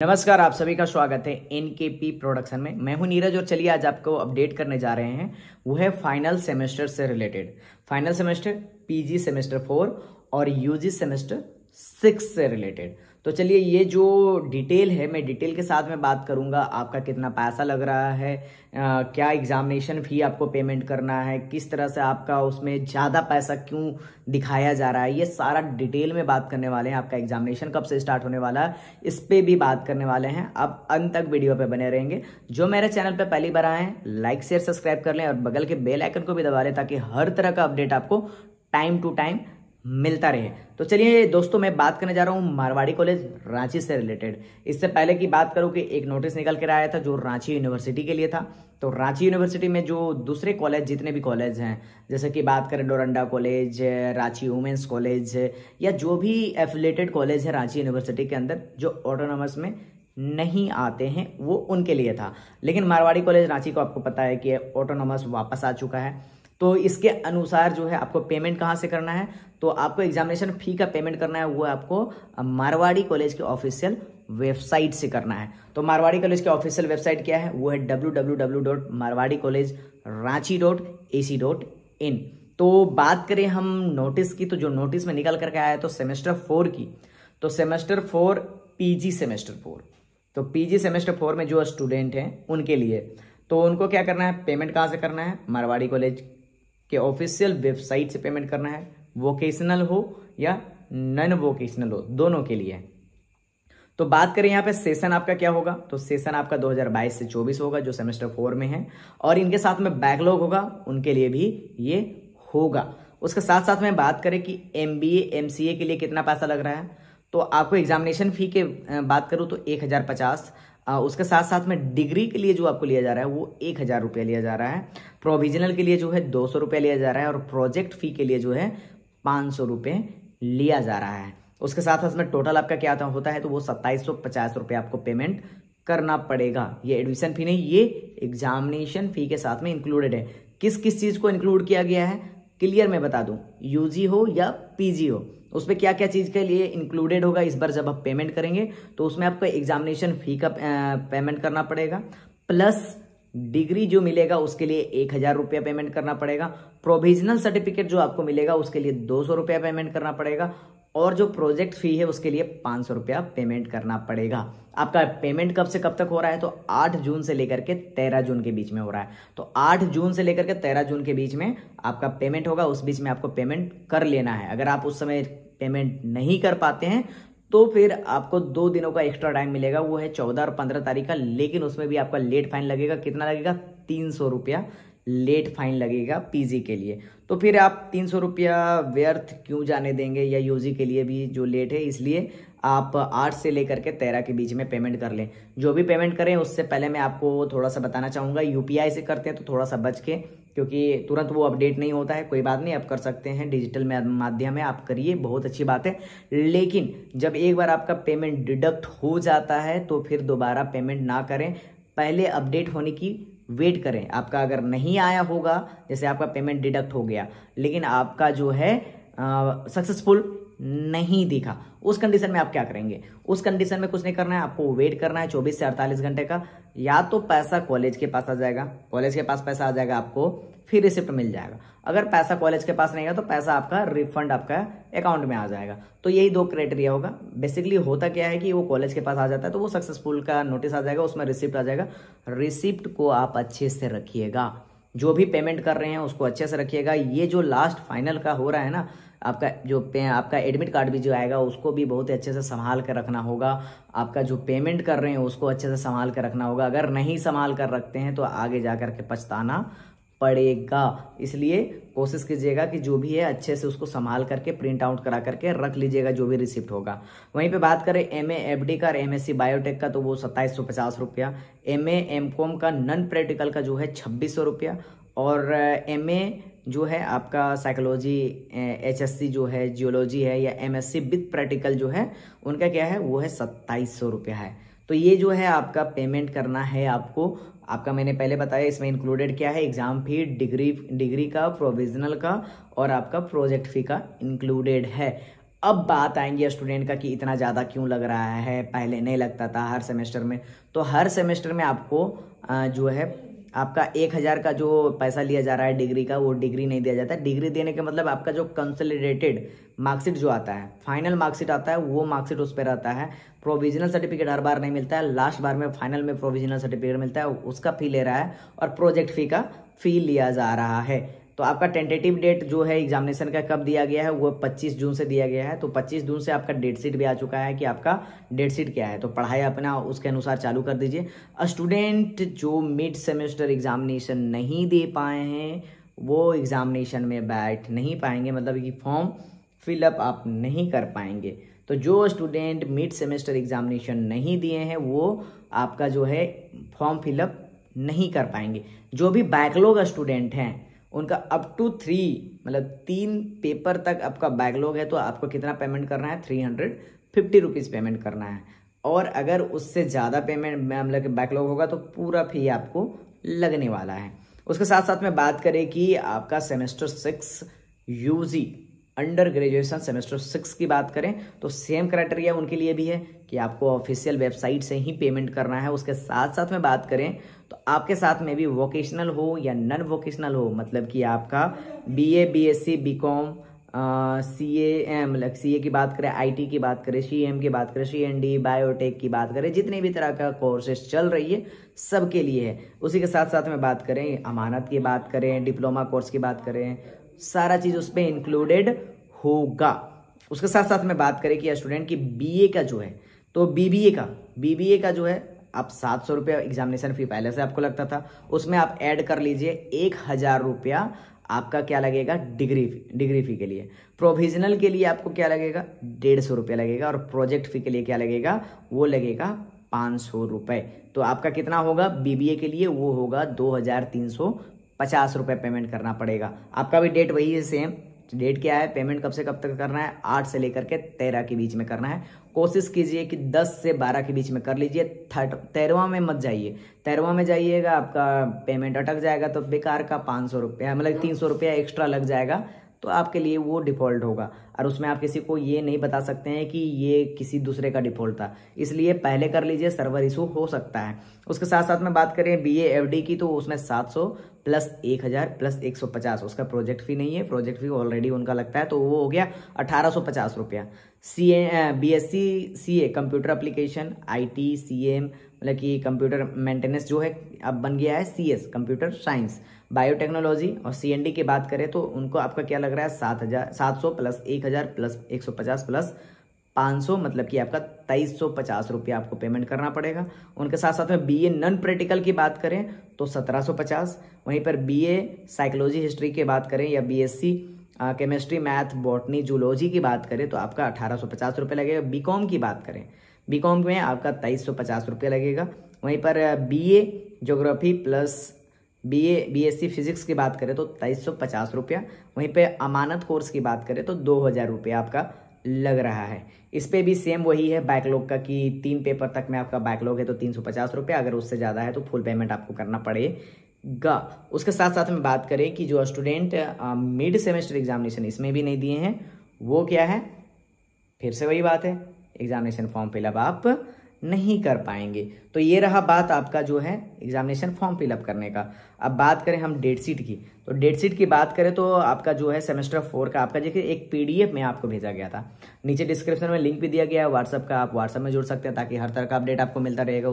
नमस्कार, आप सभी का स्वागत है एनकेपी प्रोडक्शन में। मैं हूं नीरज और चलिए आज आपको अपडेट करने जा रहे हैं। वो है फाइनल सेमेस्टर से related. Final semester PG semester 4 और यूजी सेमेस्टर 6 से रिलेटेड। तो चलिए ये जो डिटेल है मैं डिटेल के साथ में बात करूंगा। आपका कितना पैसा लग रहा है, क्या एग्जामिनेशन फी आपको पेमेंट करना है, किस तरह से आपका उसमें ज़्यादा पैसा क्यों दिखाया जा रहा है, ये सारा डिटेल में बात करने वाले हैं। आपका एग्जामिनेशन कब से स्टार्ट होने वाला है इस पे भी बात करने वाले हैं। आप अंत तक वीडियो पे बने रहेंगे। जो मेरे चैनल पे पहली बार आए हैं लाइक शेयर सब्सक्राइब कर लें और बगल के बेल आइकन को भी दबा लें ताकि हर तरह का अपडेट आपको टाइम टू टाइम मिलता रहे। तो चलिए दोस्तों, मैं बात करने जा रहा हूँ मारवाड़ी कॉलेज रांची से रिलेटेड। इससे पहले की बात करूँ कि एक नोटिस निकल कर आया था जो रांची यूनिवर्सिटी के लिए था। तो रांची यूनिवर्सिटी में जो दूसरे कॉलेज जितने भी कॉलेज हैं, जैसे कि बात करें Doranda college, Ranchi women's college या जो भी एफिलेटेड कॉलेज है रांची यूनिवर्सिटी के अंदर जो ऑटोनॉमस में नहीं आते हैं, वो उनके लिए था। लेकिन मारवाड़ी कॉलेज रांची को आपको पता है कि ऑटोनॉमस वापस आ चुका है। तो इसके अनुसार जो है आपको पेमेंट कहाँ से करना है, तो आपको एग्जामिनेशन फी का पेमेंट करना है वो आपको मारवाड़ी कॉलेज के ऑफिशियल वेबसाइट से करना है। तो मारवाड़ी कॉलेज की ऑफिशियल वेबसाइट क्या है, वो है www.marwadicollege.ranchi.ac.in। तो बात करें हम नोटिस की, तो जो नोटिस में निकल करके आया है तो सेमेस्टर 4 की, तो सेमेस्टर 4 पीजी सेमेस्टर 4। तो पीजी सेमेस्टर 4 में जो स्टूडेंट हैं उनके लिए तो उनको क्या करना है, पेमेंट कहाँ से करना है, मारवाड़ी कॉलेज के ऑफिशियल वेबसाइट से पेमेंट करना है। वोकेशनल हो या नॉन वोकेशनल हो, दोनों के लिए। तो बात करें यहाँ पे सेशन आपका क्या होगा, तो सेशन आपका 2022 से 24 होगा जो सेमेस्टर 4 में है। और इनके साथ में बैकलॉग होगा उनके लिए भी ये होगा। उसके साथ साथ में बात करें कि MBA MCA के लिए कितना पैसा लग रहा है, तो आपको एग्जामिनेशन फी के बात करूँ तो 1050। उसके साथ साथ में डिग्री के लिए जो आपको लिया जा रहा है वो 1000 रुपया लिया जा रहा है। प्रोविजनल के लिए जो है 200 रुपया लिया जा रहा है और प्रोजेक्ट फी के लिए जो है 500 रुपये लिया जा रहा है। उसके साथ साथ में टोटल आपका क्या होता है, तो वो 2750 रुपये आपको पेमेंट करना पड़ेगा। ये एडमिशन फी नहीं, ये एग्जामिनेशन फी के साथ में इंक्लूडेड है। किस किस चीज़ को इंक्लूड किया गया है क्लियर मैं बता दूं, यूजी हो या पीजी हो, उस पर क्या क्या चीज़ के लिए इंक्लूडेड होगा। इस बार जब आप पेमेंट करेंगे तो उसमें आपको एग्जामिनेशन फी का पेमेंट करना पड़ेगा, प्लस डिग्री जो मिलेगा उसके लिए 1000 रुपया पेमेंट करना पड़ेगा। प्रोविजनल सर्टिफिकेट जो आपको मिलेगा उसके लिए 200 रुपया पेमेंट करना पड़ेगा और जो प्रोजेक्ट फी है उसके लिए 500 रुपया पेमेंट करना पड़ेगा। आपका पेमेंट कब से कब तक हो रहा है, तो 8 जून से लेकर के 13 जून के बीच में हो रहा है। तो 8 जून से लेकर के 13 जून के बीच में आपका पेमेंट होगा, उस बीच में आपको पेमेंट कर लेना है। अगर आप उस समय पेमेंट नहीं कर पाते हैं तो फिर आपको 2 दिनों का एक्स्ट्रा टाइम मिलेगा, वो है 14 और 15 तारीख का। लेकिन उसमें भी आपका लेट फाइन लगेगा। कितना लगेगा, 300 रुपया लेट फाइन लगेगा पीजी के लिए। तो फिर आप 300 रुपया व्यर्थ क्यों जाने देंगे, या यूजी के लिए भी जो लेट है, इसलिए आप 8 से लेकर के 13 के बीच में पेमेंट कर लें। जो भी पेमेंट करें उससे पहले मैं आपको थोड़ा सा बताना चाहूँगा, UPI से करते हैं तो थोड़ा सा बच के, क्योंकि तुरंत वो अपडेट नहीं होता है। कोई बात नहीं, आप कर सकते हैं डिजिटल माध्यम में, आप करिए, बहुत अच्छी बात है। लेकिन जब एक बार आपका पेमेंट डिडक्ट हो जाता है तो फिर दोबारा पेमेंट ना करें, पहले अपडेट होने की वेट करें। आपका अगर नहीं आया होगा, जैसे आपका पेमेंट डिडक्ट हो गया लेकिन आपका जो है सक्सेसफुल नहीं दिखा, उस कंडीशन में आप क्या करेंगे, उस कंडीशन में कुछ नहीं करना है, आपको वेट करना है 24 से 48 घंटे का। या तो पैसा कॉलेज के पास आ जाएगा, कॉलेज के पास पैसा आ जाएगा आपको, फिर रिसिप्ट मिल जाएगा। अगर पैसा कॉलेज के पास नहीं है तो पैसा आपका रिफंड आपका अकाउंट में आ जाएगा। तो यही 2 क्राइटेरिया होगा। बेसिकली होता क्या है कि वो कॉलेज के पास आ जाता है तो वो सक्सेसफुल का नोटिस आ जाएगा, उसमें रिसिप्ट आ जाएगा। रिसिप्ट को आप अच्छे से रखिएगा, जो भी पेमेंट कर रहे हैं उसको अच्छे से रखिएगा। ये जो लास्ट फाइनल का हो रहा है ना, आपका जो आपका एडमिट कार्ड भी जो आएगा उसको भी बहुत अच्छे से संभाल कर रखना होगा। आपका जो पेमेंट कर रहे हैं उसको अच्छे से संभाल कर रखना होगा। अगर नहीं संभाल कर रखते हैं तो आगे जा कर के पछताना पड़ेगा। इसलिए कोशिश कीजिएगा कि जो भी है अच्छे से उसको संभाल करके प्रिंट आउट करा करके रख लीजिएगा, जो भी रिसिप्ट होगा। वहीं पे बात करें MA FD का और MSc बायोटेक का, तो वो 2750 रुपया। MA MCOM का नॉन प्रैक्टिकल का जो है 2600 रुपया। और MA जो है आपका साइकोलॉजी, HSC जो है जियोलॉजी है, या MSc विद प्रैक्टिकल जो है उनका क्या है, वो है 2700 रुपया है। तो ये जो है आपका पेमेंट करना है आपको। आपका मैंने पहले बताया इसमें इंक्लूडेड क्या है, एग्जाम फी, डिग्री का, प्रोविजनल का और आपका प्रोजेक्ट फी का इंक्लूडेड है। अब बात आएंगी स्टूडेंट का कि इतना ज़्यादा क्यों लग रहा है, पहले नहीं लगता था हर सेमेस्टर में। तो हर सेमेस्टर में आपको जो है आपका 1,000 का जो पैसा लिया जा रहा है डिग्री का, वो डिग्री नहीं दिया जाता। डिग्री देने के मतलब आपका जो कंसोलिडेटेड मार्कशीट जो आता है, फाइनल मार्कशीट आता है, वो मार्कशीट उस पर रहता है। प्रोविजनल सर्टिफिकेट हर बार नहीं मिलता है, लास्ट बार में फाइनल में प्रोविजनल सर्टिफिकेट मिलता है, उसका फी ले रहा है और प्रोजेक्ट फी का फी लिया जा रहा है। तो आपका टेंटेटिव डेट जो है एग्जामिनेशन का कब दिया गया है, वो 25 जून से दिया गया है। तो 25 जून से आपका डेट शीट भी आ चुका है कि आपका डेट शीट क्या है। तो पढ़ाई अपना उसके अनुसार चालू कर दीजिए। स्टूडेंट जो मिड सेमेस्टर एग्जामिनेशन नहीं दे पाए हैं वो एग्जामिनेशन में बैठ नहीं पाएंगे, मतलब कि फॉर्म फिलअप आप नहीं कर पाएंगे। तो जो स्टूडेंट मिड सेमेस्टर एग्जामिनेशन नहीं दिए हैं वो आपका जो है फॉर्म फिलअप नहीं कर पाएंगे। जो भी बैकलॉग स्टूडेंट हैं उनका अप टू 3 मतलब 3 पेपर तक आपका बैकलॉग है तो आपको कितना पेमेंट करना है, 350 रुपीज़ पेमेंट करना है। और अगर उससे ज़्यादा पेमेंट मतलब कि बैकलॉग होगा तो पूरा फी आपको लगने वाला है। उसके साथ साथ में बात करें कि आपका semester 6 UG under graduation semester 6 की बात करें तो सेम क्राइटेरिया उनके लिए भी है कि आपको ऑफिशियल वेबसाइट से ही पेमेंट करना है। उसके साथ साथ में बात करें तो आपके साथ में भी वोकेशनल हो या नॉन वोकेशनल हो, मतलब कि आपका बीए, बीएससी, बीकॉम, सीए, मतलब सीए की बात करें, आईटी की बात करें, सीएम की बात करें, सीएनडी, बायोटेक की बात करें, जितने भी तरह का कोर्सेज चल रही है सबके लिए है। उसी के साथ साथ में बात करें अमानत की बात करें, डिप्लोमा कोर्स की बात करें, सारा चीज़ उस पर इंक्लूडेड होगा। उसके साथ साथ में बात करें कि स्टूडेंट की बीए का जो है तो बीबीए का जो है आप 700 रुपये एग्जामिनेशन फी पहले से आपको लगता था, उसमें आप ऐड कर लीजिए 1,000 रुपया आपका क्या लगेगा डिग्री फी के लिए। प्रोविजनल के लिए आपको क्या लगेगा, 150 रुपया लगेगा। और प्रोजेक्ट फी के लिए क्या लगेगा, वो लगेगा 500 रुपये। तो आपका कितना होगा बीबीए के लिए, वो होगा 2,350 रुपये पेमेंट करना पड़ेगा। आपका भी डेट वही है सेम। डेट क्या है, पेमेंट कब से कब तक करना है, 8 से लेकर के 13 के बीच में करना है। कोशिश कीजिए कि 10 से 12 के बीच में कर लीजिए। 13वां में मत जाइए। 13वां में जाइएगा आपका पेमेंट अटक जाएगा तो बेकार का 500 रुपया मतलब 300 रुपया एक्स्ट्रा लग जाएगा, तो आपके लिए वो डिफ़ॉल्ट होगा। और उसमें आप किसी को ये नहीं बता सकते हैं कि ये किसी दूसरे का डिफ़ॉल्ट था, इसलिए पहले कर लीजिए, सर्वर इशू हो सकता है। उसके साथ साथ में बात करें बीए एफडी की तो उसमें 700 प्लस 1,000 प्लस 150 उसका प्रोजेक्ट फी नहीं है, प्रोजेक्ट फी ऑलरेडी उनका लगता है, तो वो हो गया 1,850 रुपया। BSc CA computer application, IT CM मतलब कि कंप्यूटर मेंटेनेंस जो है अब बन गया है सीएस कंप्यूटर साइंस, बायोटेक्नोलॉजी और सीएनडी की बात करें तो उनको आपका क्या लग रहा है 700 प्लस 1,000 प्लस 150 प्लस 500 मतलब कि आपका 2,350 रुपया आपको पेमेंट करना पड़ेगा। उनके साथ साथ में बीए नॉन प्रैक्टिकल की बात करें तो 1,750। वहीं पर बीए साइकोलॉजी हिस्ट्री की बात करें या BSc chemistry math botany zoology की बात करें तो आपका 1,850 रुपये लगेगा। बीकॉम की बात करें, बीकॉम में आपका 2,350 रुपये लगेगा। वहीं पर BA geography plus BSc physics की बात करें तो 2,350 रुपया। वहीं पे अमानत कोर्स की बात करें तो 2,000 रुपया आपका लग रहा है। इस पे भी सेम वही है बैकलॉग का कि 3 पेपर तक में आपका बैकलॉग है तो 350 रुपया, अगर उससे ज़्यादा है तो फुल पेमेंट आपको करना पड़ेगा। उसके साथ साथ में बात करें कि जो स्टूडेंट मिड सेमेस्टर एग्जामिनेशन इसमें भी नहीं दिए हैं वो क्या है, फिर से वही बात है, एग्जामिनेशन फॉर्म फिलअप आप नहीं कर पाएंगे। तो ये रहा बात आपका जो है एग्जामिनेशन फॉर्म फिलअप करने का। अब बात करें हम डेट शीट की, तो डेट शीट की बात करें तो आपका जो है सेमेस्टर 4 का आपका देखिए एक पीडीएफ में आपको भेजा गया था, नीचे डिस्क्रिप्शन में लिंक भी दिया गया है व्हाट्सएप का, आप व्हाट्सएप में जुड़ सकते हैं ताकि हर तरह का अपडेट आपको मिलता रहेगा।